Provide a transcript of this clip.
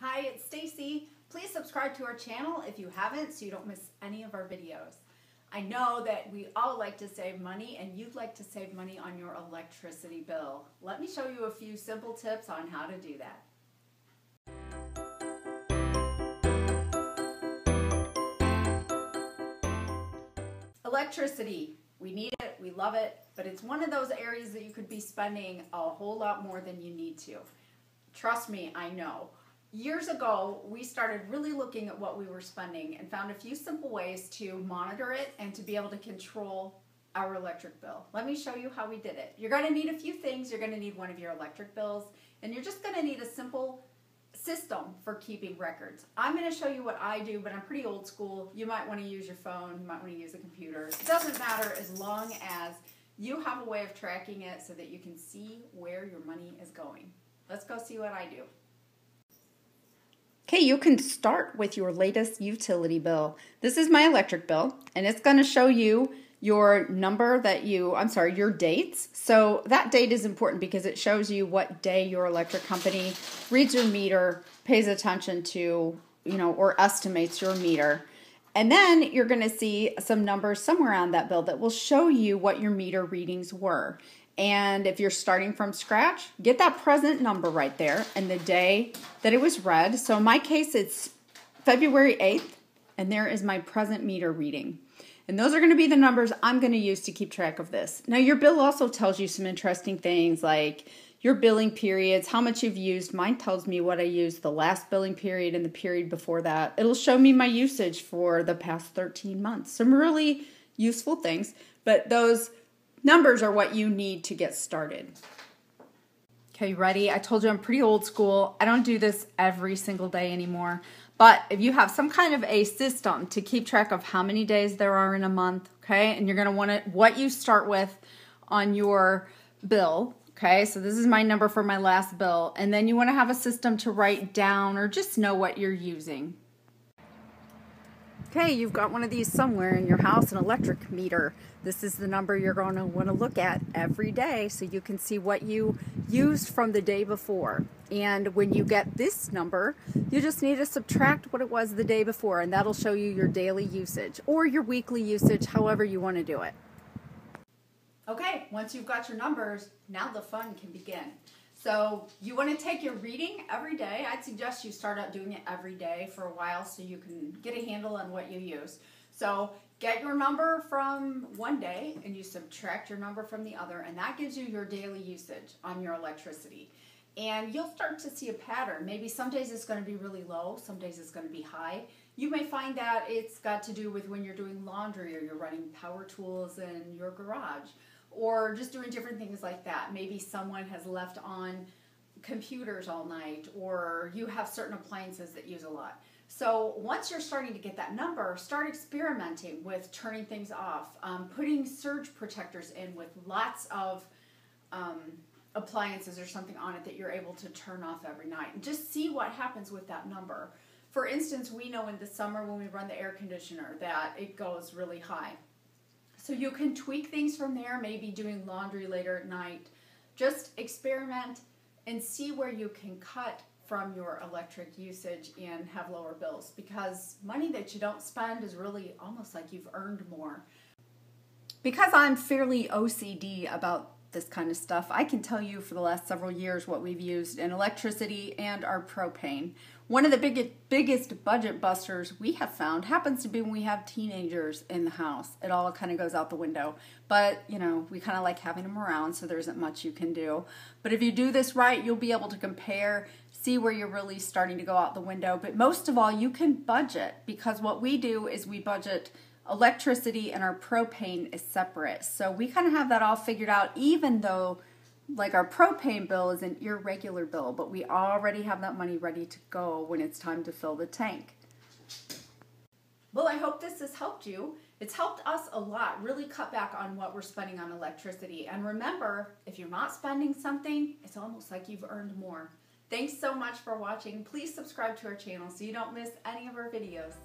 Hi, it's Stacy. Please subscribe to our channel if you haven't so you don't miss any of our videos. I know that we all like to save money and you'd like to save money on your electricity bill. Let me show you a few simple tips on how to do that. Electricity, we need it, we love it, but it's one of those areas that you could be spending a whole lot more than you need to. Trust me, I know. Years ago, we started really looking at what we were spending and found a few simple ways to monitor it and to be able to control our electric bill. Let me show you how we did it. You're going to need a few things. You're going to need one of your electric bills, and you're just going to need a simple system for keeping records. I'm going to show you what I do, but I'm pretty old school. You might want to use your phone. You might want to use a computer. It doesn't matter as long as you have a way of tracking it so that you can see where your money is going. Let's go see what I do. Okay, you can start with your latest utility bill. This is my electric bill, and it's going to show you your your dates. So that date is important because it shows you what day your electric company reads your meter, pays attention to, or estimates your meter. And then you're going to see some numbers somewhere on that bill that will show you what your meter readings were. And if you're starting from scratch, get that present number right there and the day that it was read. So in my case, it's February 8th, and there is my present meter reading. And those are going to be the numbers I'm going to use to keep track of this. Now, your bill also tells you some interesting things like your billing periods, how much you've used. Mine tells me what I used the last billing period and the period before that. It'll show me my usage for the past 13 months. Some really useful things, but those numbers are what you need to get started. Okay, ready? I told you I'm pretty old school. I don't do this every single day anymore. But if you have some kind of a system to keep track of how many days there are in a month, okay, and you're going to want it, what you start with on your bill, okay, so this is my number for my last bill, and then you want to have a system to write down or just know what you're using. Okay, you've got one of these somewhere in your house, an electric meter. This is the number you're going to want to look at every day so you can see what you used from the day before. And when you get this number, you just need to subtract what it was the day before, and that'll show you your daily usage or your weekly usage, however you want to do it. Okay, once you've got your numbers, now the fun can begin. So you want to take your reading every day. I'd suggest you start out doing it every day for a while so you can get a handle on what you use. So get your number from one day and you subtract your number from the other, and that gives you your daily usage on your electricity. And you'll start to see a pattern. Maybe some days it's going to be really low, some days it's going to be high. You may find that it's got to do with when you're doing laundry or you're running power tools in your garage, or just doing different things like that. Maybe someone has left on computers all night, or you have certain appliances that use a lot. So once you're starting to get that number, start experimenting with turning things off, putting surge protectors in with lots of appliances or something on it that you're able to turn off every night. And just see what happens with that number. For instance, we know in the summer when we run the air conditioner that it goes really high. So you can tweak things from there, maybe doing laundry later at night. Just experiment and see where you can cut from your electric usage and have lower bills, because money that you don't spend is really almost like you've earned more. Because I'm fairly OCD about this kind of stuff, I can tell you for the last several years what we've used in electricity and our propane. One of the biggest budget busters we have found happens to be when we have teenagers in the house. It all kind of goes out the window. But, we kind of like having them around, so there isn't much you can do. But if you do this right, you'll be able to compare, see where you're really starting to go out the window. But most of all, you can budget, because what we do is we budget electricity and our propane is separate. So we kind of have that all figured out, even though like our propane bill is an irregular bill, but we already have that money ready to go when it's time to fill the tank. Well, I hope this has helped you. It's helped us a lot, really cut back on what we're spending on electricity. And remember, if you're not spending something, it's almost like you've earned more. Thanks so much for watching. Please subscribe to our channel so you don't miss any of our videos.